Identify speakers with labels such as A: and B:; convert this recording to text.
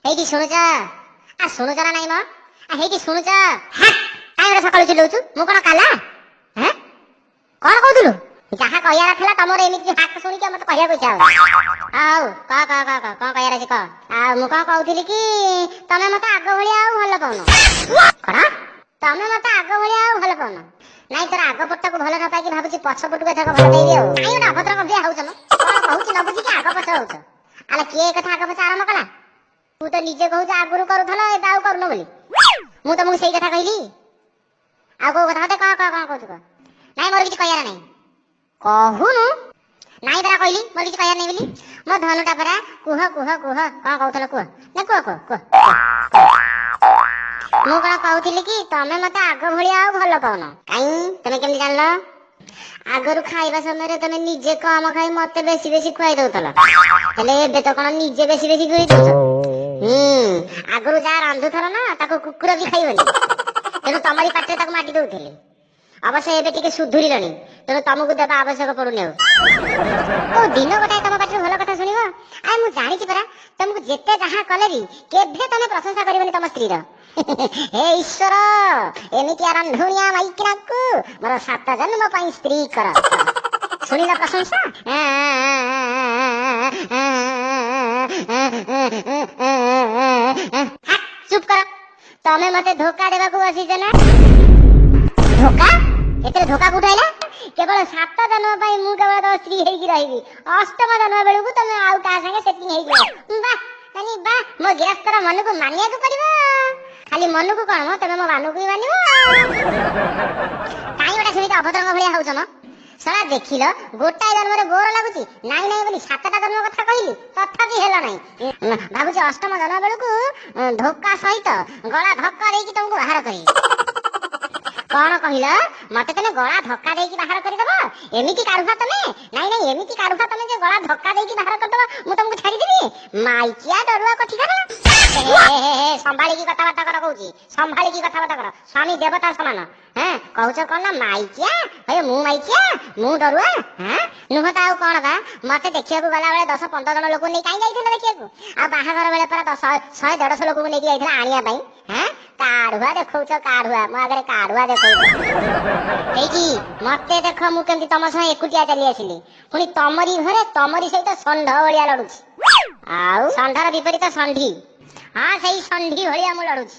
A: ହେଇଟି ଶୁଣୁଛ ଆ ଶୁଣୁଛ ନା ନାଇଁ ମ ହେଇଟି ଶୁଣୁଛ କାଇଁ ଗୋଟେ ସକାଳୁ ଚିଲଉଛୁ ମୁଁ କଣ କାଲା ହେଁ କଣ କହୁଥିଲୁ ଯାହା କହିବାର ଥିଲା ତମର ଏମିତି ହାକ ଶୁଣିକି ମତେ କହିବାକୁ ଇଚ୍ଛା ହଉ କଣ କହିବାର ଅଛି କହ ଆଉ ମୁଁ କଣ କହୁଥିଲି କି ତମେ ମତେ ଆଗ ଭଳିଆ ଆଉ ଭଲ ପାଉନ କଣ ତମେ ମତେ ଆଗ ଭଳିଆ ଆଉ ଭଲ ପାଉନ ନାଇଁ ତୋର ଆଗ ପଟକୁ ଭଲ ନ ପାଇକି ଭାବୁଛି ପଛ ପଟକୁ ଏଥର ଭଲ ପାଇବି ଆଉ କାଇଁ ଗୋଟେ ଅଭଦ୍ର କବିଆ ହଉଛ ମ କଣ କହୁଛି ନ ବୁଝିକି ଆଗ ପଛ ହଉଛ ଆଲେ କିଏ ଏ କଥା ଆଗ ପଛ ଆରମ୍ଭ କଲା ତୁ ତ ନିଜେ କହୁଛୁ ଆଗରୁ କରୁଥିଲ ଏବେ ଆଉ କରୁନ ବୋଲି ମୁଁ ତମକୁ ସେଇ କଥା କହିଲି ଆଉ କୋଉ କଥା ମତେ କଣ କହୁଛୁ କହ ନାଇଁ ମୋର କିଛି କହିବାର ନାହିଁ କହୁନୁ ନାଇଁ ପରା କହିଲି ମୋର କିଛି କହିବାର ନାହିଁ ବୋଲି ମୋ ଧନୁଟା ପରା କୁହ କଣ କହୁଥିଲ କୁହ ନା କୁହ ମୁଁ କଣ କହୁଥିଲି କି ତମେ ମତେ ଆଗ ଭଳିଆ ଆଉ ଭଲ ପାଉନ କାଇଁ ତମେ କେମିତି ଜାଣିଲ ଆଗରୁ ଖାଇବା ସମୟରେ ତମେ ନିଜେ କମ ଖାଇ ମତେ ବେଶୀ ବେଶୀ ଖୁଆଇ ଦଉଥିଲ ହେଲେ ଏବେ ତ କଣ ନିଜେ ବେଶୀ ବେଶୀ ଖୁଆଇ ଦଉଛ ଆଗରୁ ଯାହା ରାନ୍ଧୁଥଲ ନା ତାକୁ କୁକୁର ବି ଖାଇବନି ତେଣୁ ତମରି ପାଟିରେ ତାକୁ ମାଟି ଦଉଥିଲେ ଅବଶ୍ୟ ଏବେ ଟିକେ ସୁଧୁରିଲଣି ତେଣୁ ତମକୁ ଦେବା ଆବଶ୍ୟକ ପଡୁନି ଆଉ କୋଉ ଦିନ ଗୋଟାଏ ତମ ପାଟିରୁ ଭଲ କଥା ଶୁଣିବ ଆରେ ମୁଁ ଜାଣିଛି ପରା ତମକୁ ଯେତେ ଯାହା କଲେ ବି କେବେ ତମେ ପ୍ରଶଂସା କରିବନି ତମ ସ୍ତ୍ରୀର ହେ ଈଶ୍ୱର ଏମିତି ରାନ୍ଧୁଣିଆ ମାଇକିନାକୁ ମୋର 7 ଜନ୍ମ ପାଇଁ ସ୍ତ୍ରୀ କର ଶୁଣିଲ ପ୍ରଶଂସା ଚୁପ କର ତମେ ମତେ ଧୋକା ଦେବାକୁ ବସିଛ ନା ଧୋକା ଏଥିରେ ଧୋକା କୋଉଠି ଆଇଲା କେବଳ 7 ଜନ୍ମ ପାଇଁ ମୁଁ କେବଳ ତମ ସ୍ତ୍ରୀ ହେଇକି ରହିବି 8ମ ଜନ୍ମ ବେଳକୁ ତମେ ଆଉ କାହା ସାଙ୍ଗେ ସେଟିଂ ହେଇଯିବ ବା ମୋ ଗିରସ୍ତର ମନକୁ ମାନିବାକୁ ପଡିବ ଖାଲି ମନକୁ କଣ ମ ତମେ ମୋ ମାନକୁ ବି ମାନିବ କାଇଁ ଗୋଟେ ସେମିତି ଅଭଦ୍ରଙ୍କ ଭଳିଆ ହଉଛ ମ ଶଳା ଦେଖିଲ ଗୋଟାଏ ଜନ୍ମରେ ବୋର ଲାଗୁଛି ନାଇଁ ବୋଲି 7ଟା ଜନ୍ମ କଥା କହିଲି ତଥାପି ହେଲା ନାହିଁ ଭାବୁଛି 8ମ ଜନ୍ମ ବେଳକୁ ଧୋକା ସହିତ ଗଳା ଧକ୍କା ଦେଇକି ତମକୁ ବାହାର କରିବି କଣ କହିଲ ମତେ ତମେ ଗଳା ଧକ୍କା ଦେଇକି ବାହାର କରିଦବ ଏମିତି କାଢୁଆ ତମେ ନାଇଁ ଏମିତି କାଢୁଆ ତମେ ଯେ ଗଳା ଧକ୍କା ଦେଇକି ବାହାର କରିଦବ ମୁଁ ତମକୁ ଛାଡିଦେବି ମାଇକିଆ ଡରୁଆ କଠିକାର ସମ୍ଭାଳିକି କଥାବାର୍ତ୍ତା କର କହୁଛି ସମ୍ଭାଳିକି କଥାବାର୍ତ୍ତା କର ସ୍ୱାମୀ ଦେବତା ସମାନ କହୁଛ କଣ ନା ମାଇକିଆ ମୁଁ ମାଇକିଆ ମୁଁ ଡରୁଆ ନୁହଁ ତ ଆଉ କଣ ବା ମତେ ଦେଖିବାକୁ ଗଲାବେଳେ 10-15 ଜଣ ଲୋକଙ୍କୁ ନେଇ କାଇଁ ଯାଇଥିଲ ଦେଖିବାକୁ ଆଉ ବାହାଘର ବେଳେ ପରା 100-150 ଲୋକଙ୍କୁ ନେଇକି ଯାଇଥିଲା ଆଣିବା ପାଇଁ କାଢୁଆ ଦେଖଉଛ କାଢୁଆ ମୋ ଆଗରେ କାଢୁଆ ଦେଖଉଛ ହେଇଛି ମତେ ଦେଖ ମୁଁ କେମିତି ତମ ସହ ଏକୁଟିଆ ଚାଲି ଆସିଲି ପୁଣି ତମରି ଘରେ ତମରି ସହିତ ଷଣ୍ଢ ଭଳିଆ ଲଢୁଛି ଆଉ ଷଣ୍ଢର ବିପରୀତ ଷଣ୍ଢୀ ସେଇ ଷଣ୍ଢୀ ଭଳିଆ ମୁଁ ଲଢୁଛି